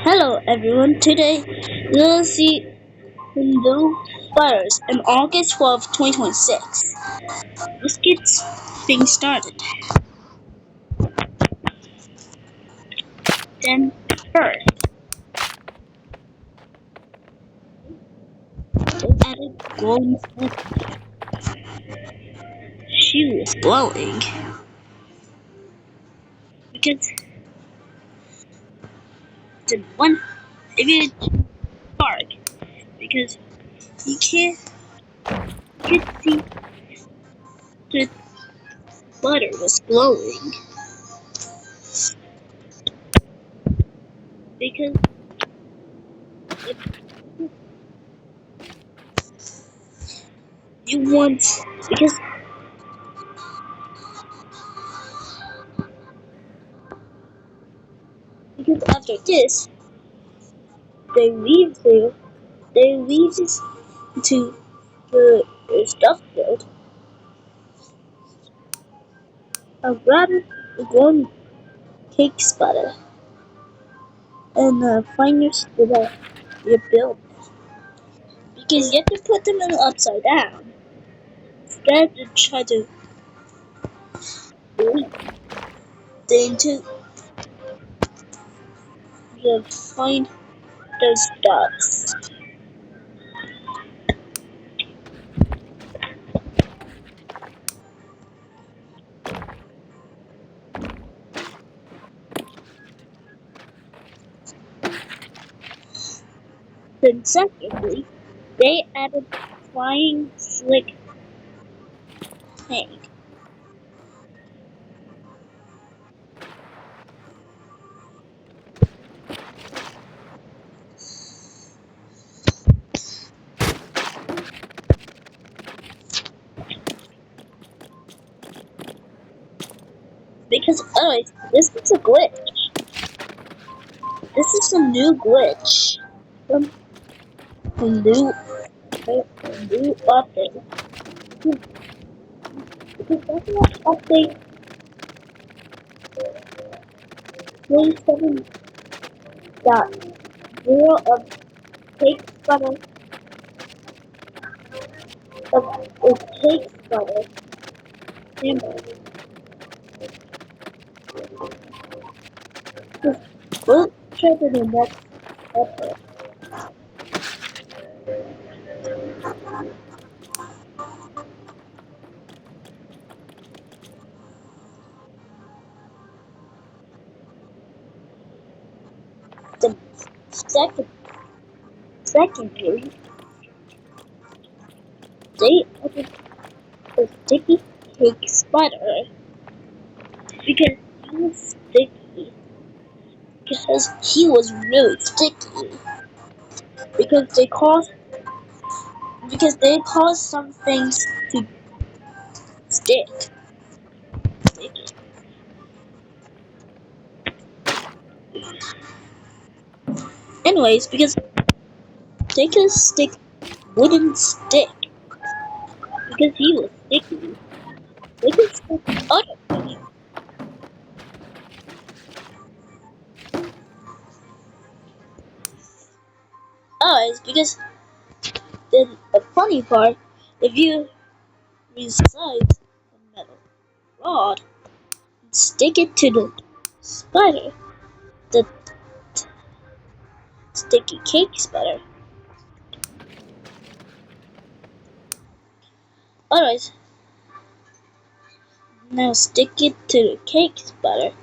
Hello everyone, today we'll see new fires on August 12th, 2026. Let's get things started. Then first, they added glowing smoke. She was glowing because the one if it's dark because you can't see the butter was glowing because if you want because after this they leave there they leave this to the stuff field. A rather glowing cake sputter and finders for the build because you have to put them in upside down instead to try to leap into you find those dots. Then secondly, they added flying slick tank because otherwise this is a glitch. This is a new glitch from from new from new update. Because that's not update 27.0 of cake butter of cake butter hamburger. We'll try to the next episode. The second secondary they added a sticky cake sputter because he was sticky because he was really sticky because they cause some things to stick sticky. Anyways, because they could stick wooden stick because he was sticky. They could stick other things. Anyways, because then the funny part, if you resize the metal rod and stick it to the spider, the sticky cake spider. Alright, now stick it to the cake spider.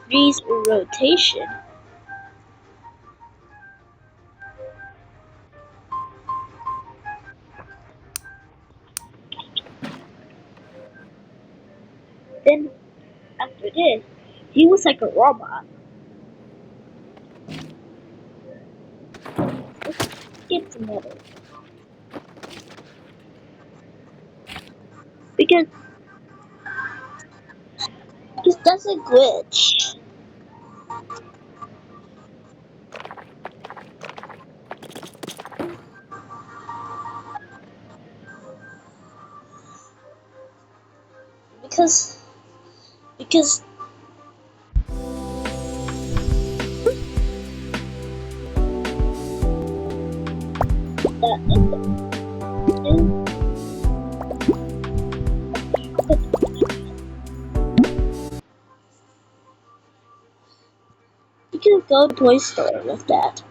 Freeze rotation. Then after this, he was like a robot. Get the metal. Because that's a glitch. Because because and you can go to Toy Store with that.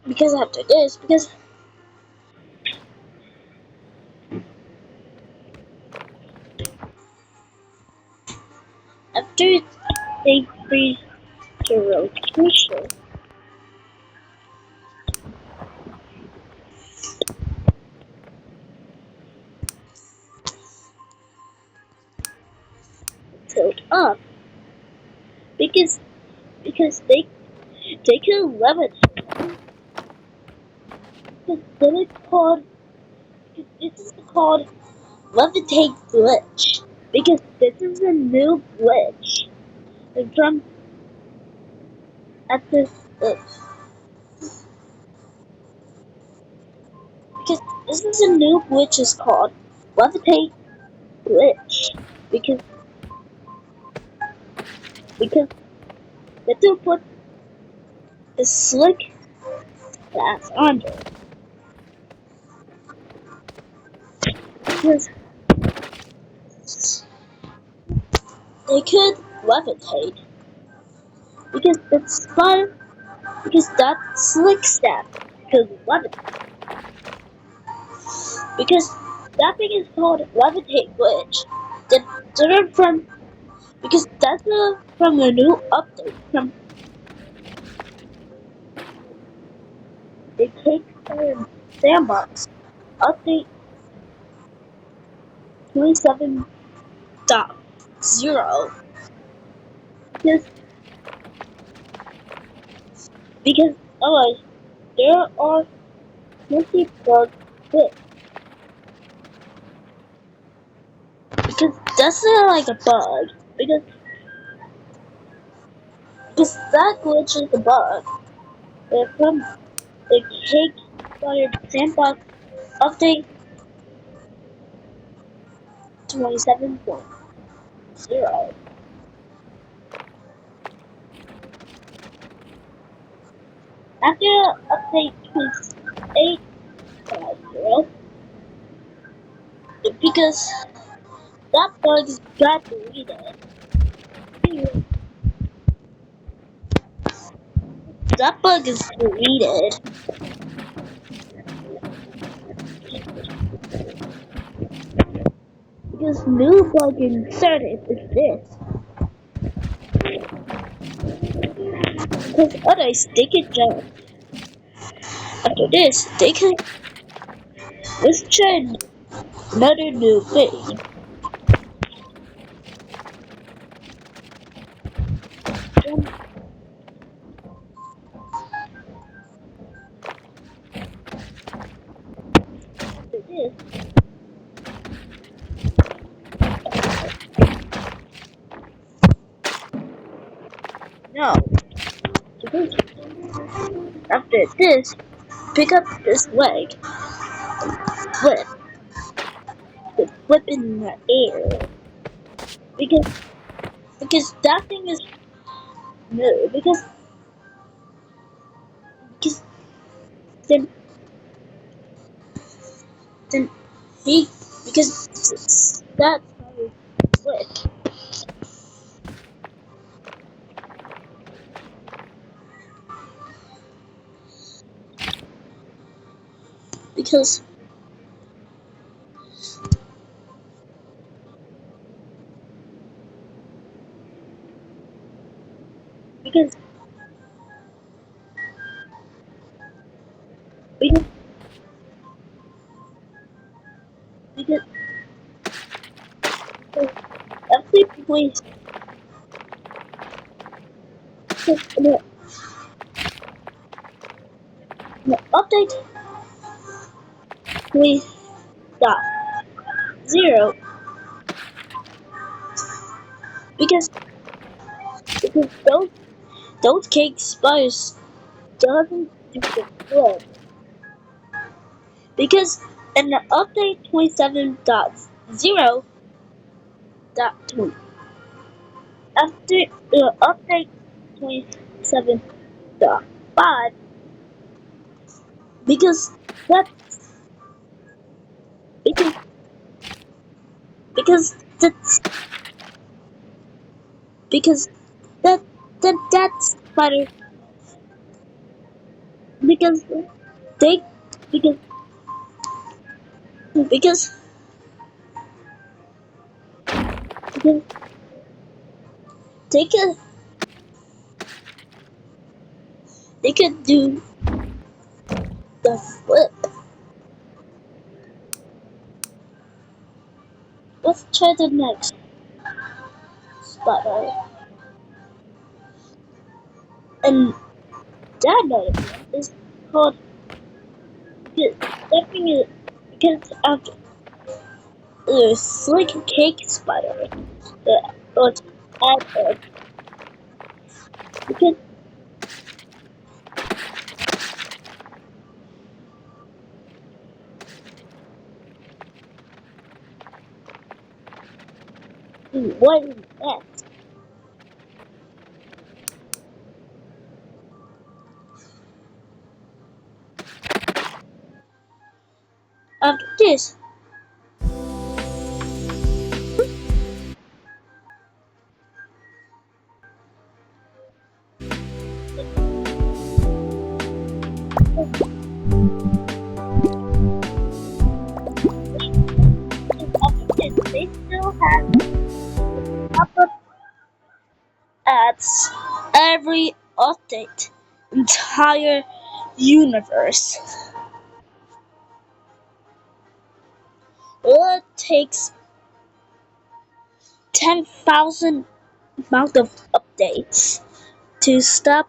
Because after this, because after they freeze the rotation, tilt up because they can levitate. Because then it's called this is called levitate glitch. Because this is a new glitch from at this because this is a new glitch is called levitate glitch because they do put the slick glass under it. Because they could levitate because it's fun because that slick step could levitate because that thing is called levitate glitch. Different from because that's from the new update from the Cake Sandbox update 27.0 because because otherwise there are plenty bugs fixed because that's not like a bug because that glitch is a bug. They're from the Cake Sandbox update 27.0. After update 28.0, because that bug got deleted. That bug is deleted because new bug inserted is this. Because otherwise they could jump. After this, they could let's try another new thing. Jump after this. No. After this, pick up this leg. Flip. Flip in the air. Because that thing is new. Because then then he because that's how you flip. Because because because because every place in the update we got 0 because those cake spiders doesn't do the flip because And the update 27.0.2. After the update 27.5, because that because because that's because that spider because they because because because they could do the flip. Let's try the next spider. And that another one is called because because after the slick cake spider. But add because what is next? After this, they still have pop-up ads every update, entire universe. It takes 10,000 amount of updates to stop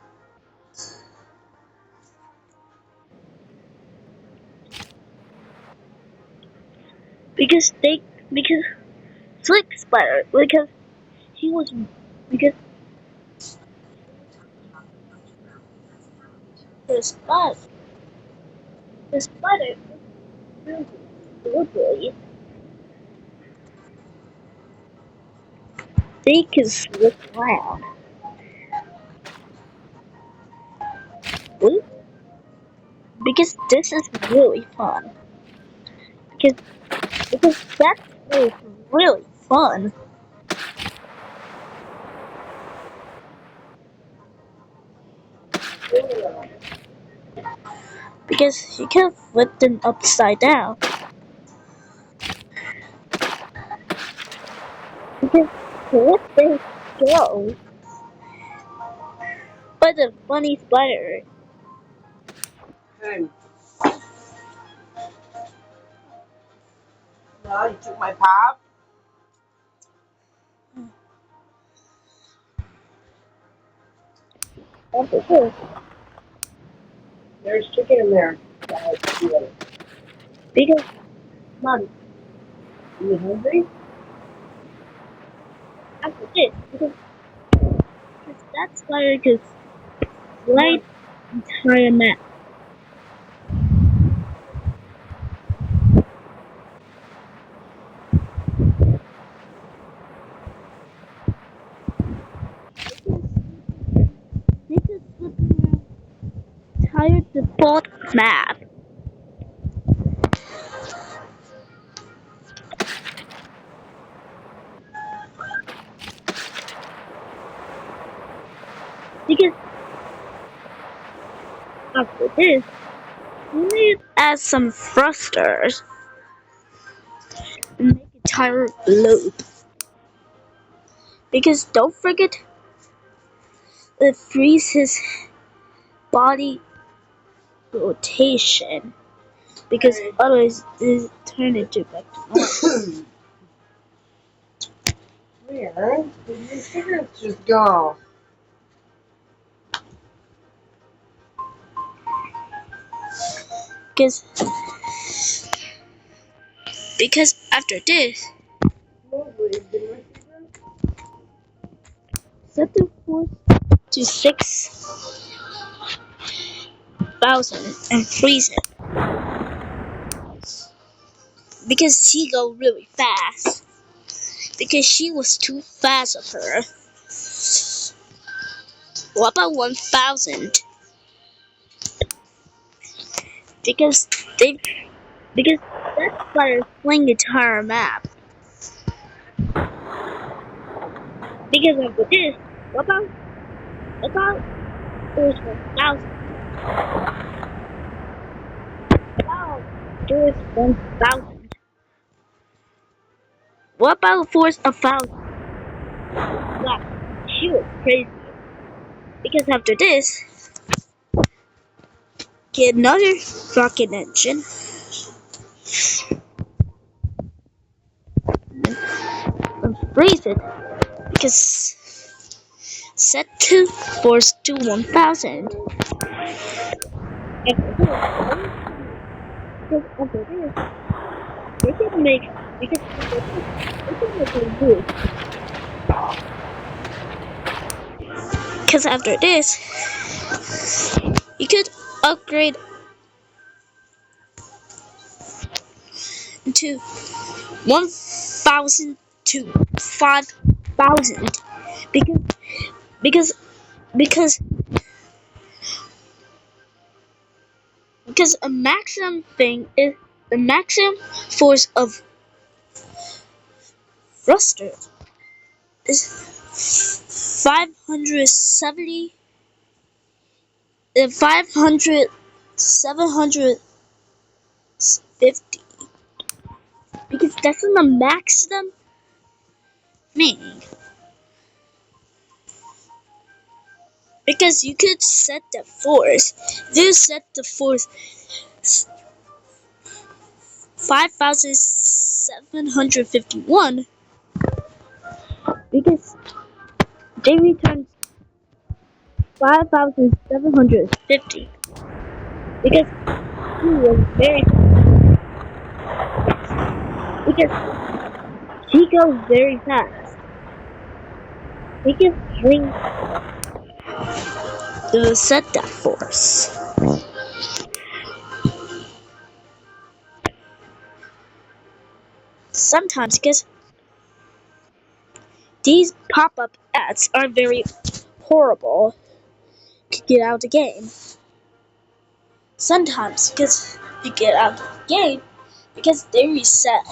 because they because Slick Spider because he was because the spider the spider really literally they can slip around. Really? Because this is really fun. Because that is really fun. Because you can flip them upside down. Because what they go. But the funny spider. Hey, no, you took my pop. After this, There's chicken in there. because mom, You hungry? after this, because that spider could slide entire map. They could slip around entire default map. Because after this, we need to add some thrusters and make a entire loop. Because don't forget it frees his body rotation. Because otherwise it turn into back to normal. Where did your cigarettes just go? Because after this, set the force to 6,000 and freeze it. because she go really fast. Because she was too fast of her. What about 1,000? Because they because that's why they're playing the entire map. Because after this, what about Force 1,000? Wow, Force 1,000. What about Force 1,000? Wow, she was crazy. Because after this, get another rocket engine and freeze it. Because set to Force to 1,000. After this, because after this, they can make because after this, they can make a move. Because after this, you could upgrade to 1,000 to 5,000 because because because because a maximum thing is the maximum force of thruster is 570 500 750 because that's in the maximum thing. Because you could set the force. You set the force 5,751 because they returned 5,750 because he was very because he goes very fast. He can swing to set that force. Sometimes because these pop-up ads are very horrible to get out of the game. Sometimes because you get out of the game because they reset.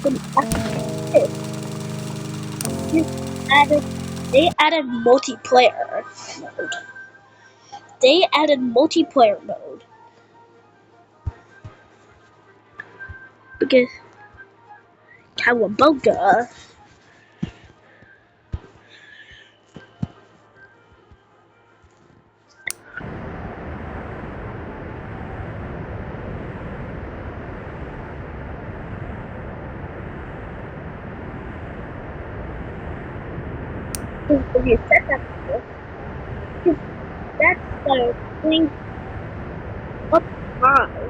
But after this, added they added multiplayer mode. They added multiplayer mode because Kawabunga is when you set that force because that's the thing up high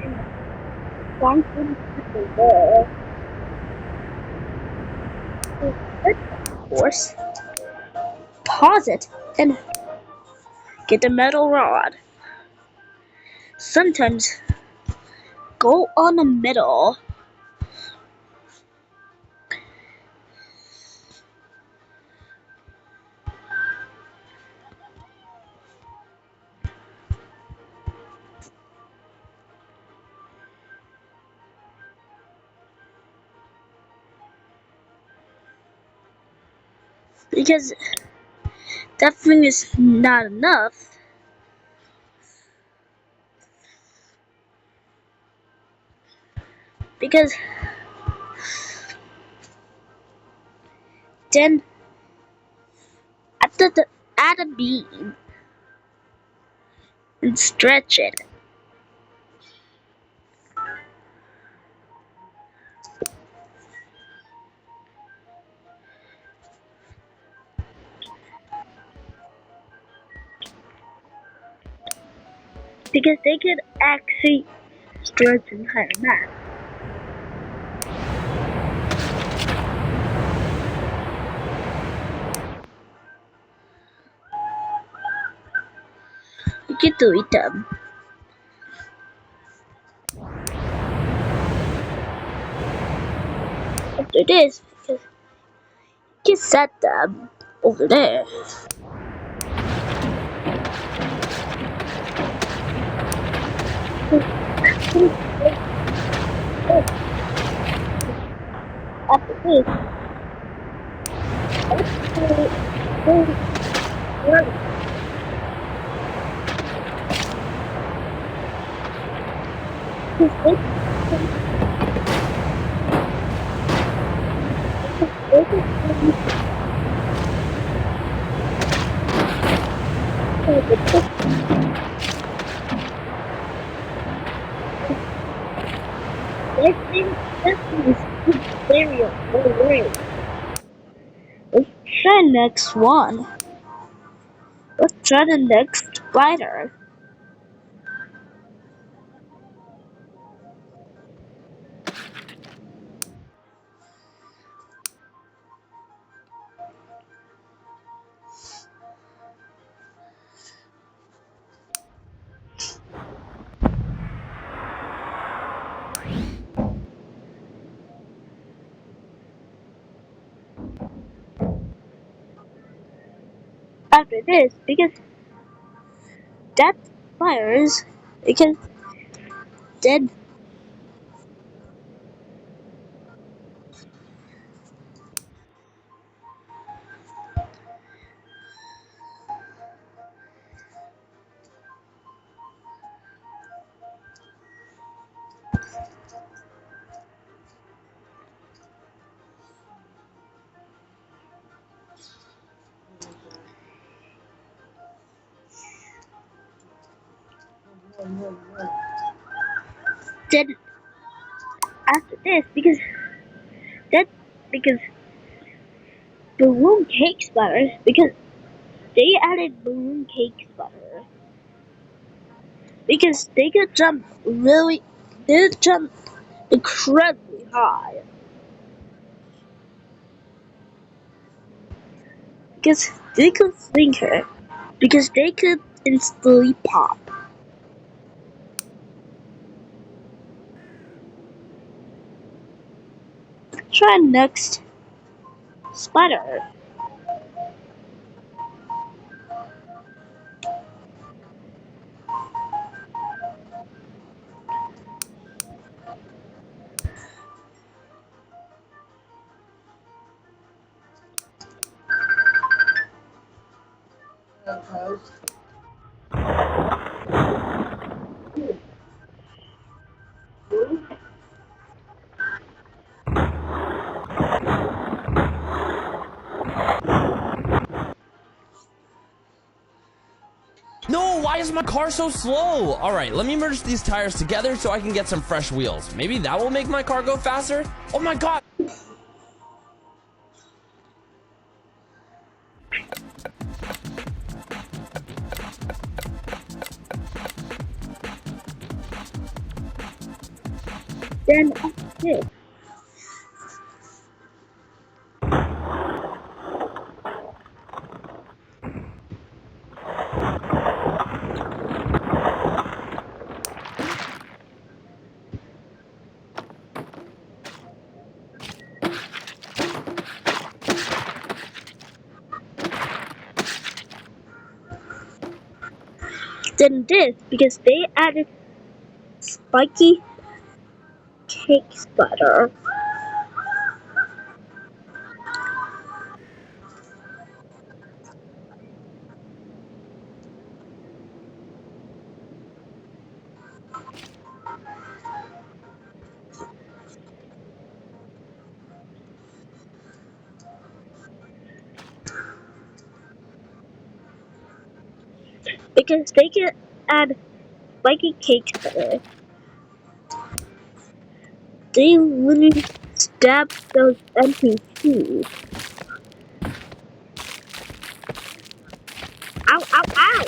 and constantly at the wall. So set that force, pause it, and get the metal rod. Sometimes go on the middle because that thing is not enough. Because then add a beam and stretch it. because they could actually destroy the entire map. You could delete them. After this, because you can set them over there. After this, this is very alright. Let's try next one. Let's try the next spider. After this, because that fires, because then then after this, that because balloon cake splatters, because they added balloon cake splatter, because they could jump incredibly high, because they could fling her, because they could instantly pop. Try next spider. No, why is my car so slow? Alright, let me merge these tires together so I can get some fresh wheels. Maybe that will make my car go faster? Oh my god! Then after this, because they added spiky cake splatter. Because they can add spiky cake splatter. They literally stab those NPCs. Ow, ow, ow!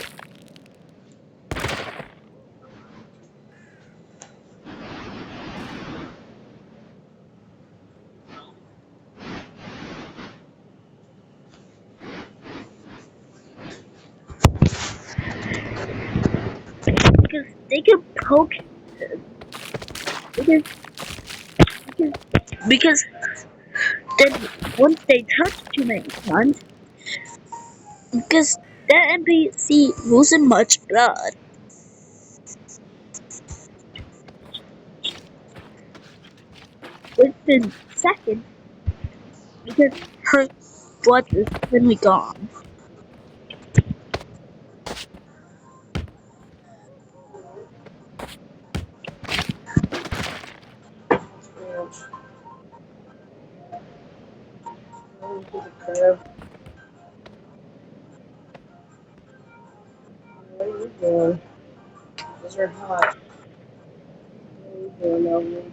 they can poke because because because then once they touch too many times, because that NPC losing much blood within seconds because her blood is suddenly gone. Yeah. Going to the crib. What are you doing? Those are hot. What are you doing, Elvin?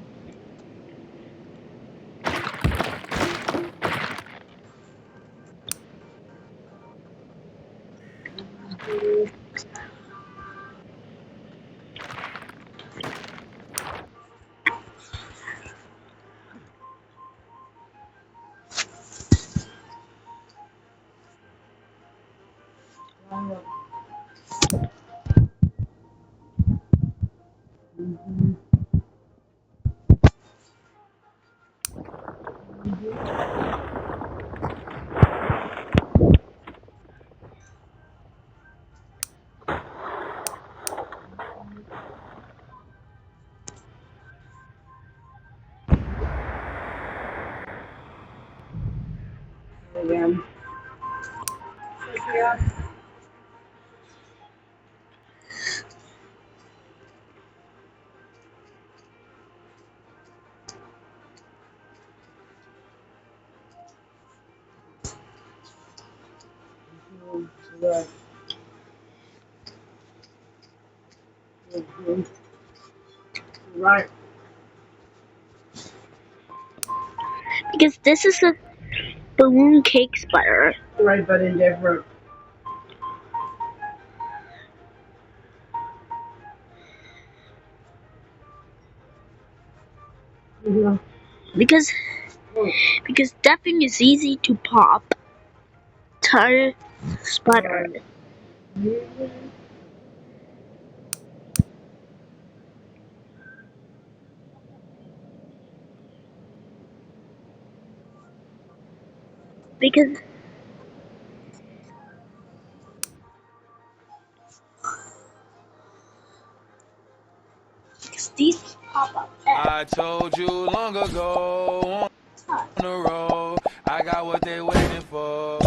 Again. Yeah. Right. Right. Because this is a balloon cake spider. Right, but indifferent. Yeah. Because Oh, stuffing is easy to pop. Tire spider. yeah. Because these pop up I told you long ago at on the road, I got what they waiting for.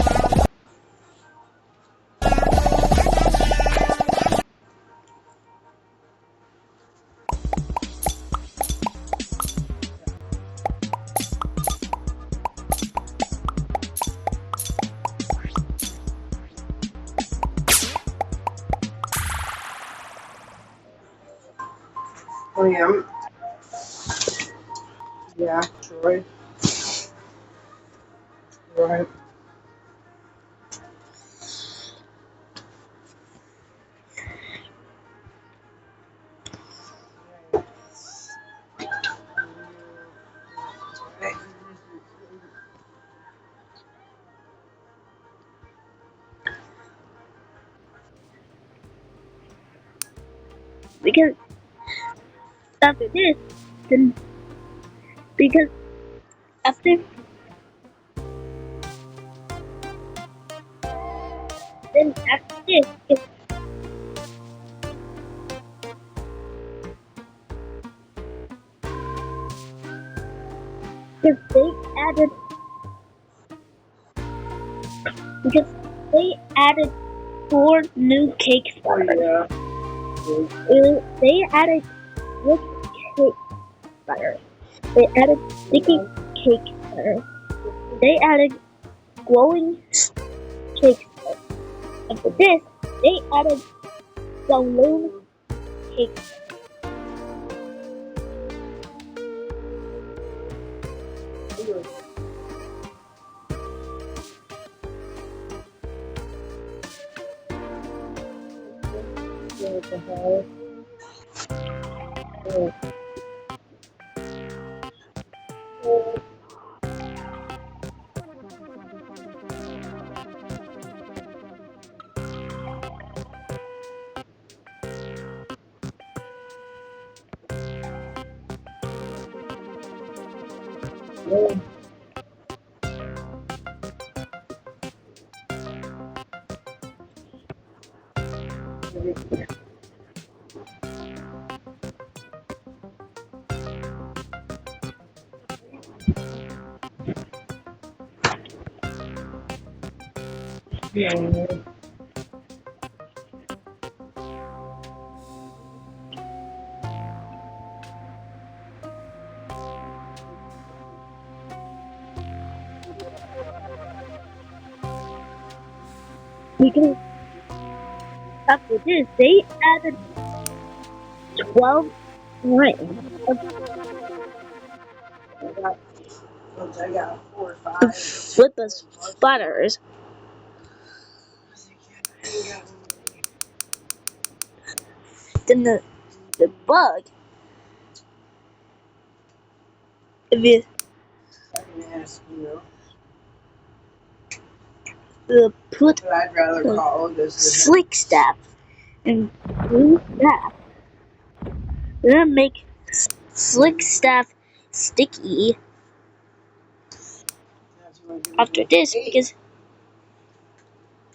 Oh, yeah. Yeah, Troy. Right. because after this, then because after this, if they added because they added 4 new cake Oh, starters. yeah. They added slick cake starter. They added sticky cake starter. They added glowing cake starter. After this, they added balloon cake starter. What the hell? Oh, Because after this, they added 12 rings I got 4 or of 5. flipper spotters. Then the bug, if you I can ask, put But I'd rather the call this slick staff and glue staff, then make slick staff sticky after this because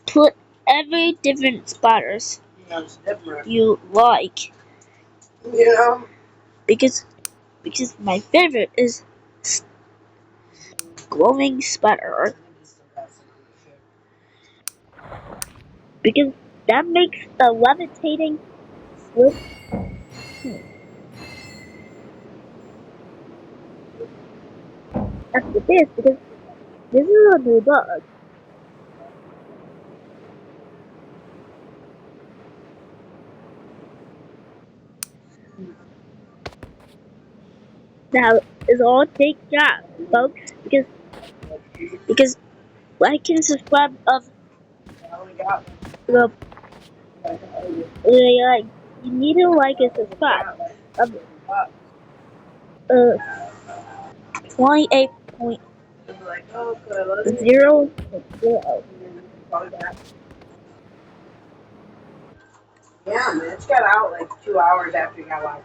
put every different spotters it's different. you like You know? because my favorite is glowing spotter because that makes the levitating slip after this because this is a new bug. Now it's all take job, folks, because like and subscribe of I only got the like you need to like and I only subscribe got like of 50 bucks. 28.0. They'd be like, oh, could I love you? 0. Call me back. Yeah, man, it's got out like 2 hours after you got locked